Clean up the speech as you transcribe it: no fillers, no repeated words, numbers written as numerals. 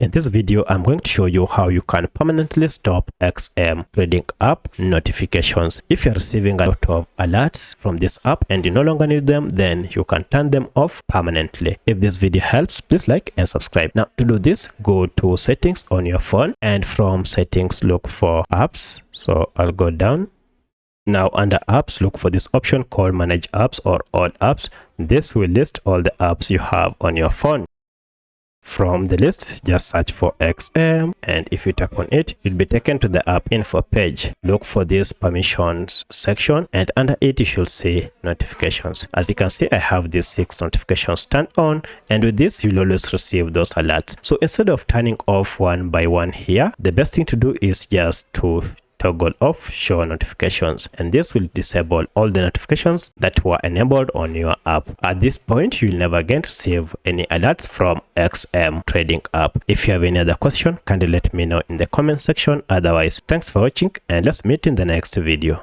In this video, I'm going to show you how you can permanently stop XM trading app notifications. If you're receiving a lot of alerts from this app and you no longer need them, then you can turn them off permanently. If this video helps, please like and subscribe. Now, to do this, go to settings on your phone, and from settings, look for apps. So I'll go down. Now under apps, look for this option called manage apps or all apps. This will list all the apps you have on your phone. From the list, just search for XM, and if you tap on it, you'll be taken to the app info page. Look for this permissions section, and under it you should see notifications. As you can see, I have these 6 notifications turned on, and with this you'll always receive those alerts. So instead of turning off one by one here, the best thing to do is just to toggle off show notifications, and this will disable all the notifications that were enabled on your app. At this point, you'll never again receive any alerts from XM trading app. If you have any other question, kindly let me know in the comment section. Otherwise, thanks for watching, and let's meet in the next video.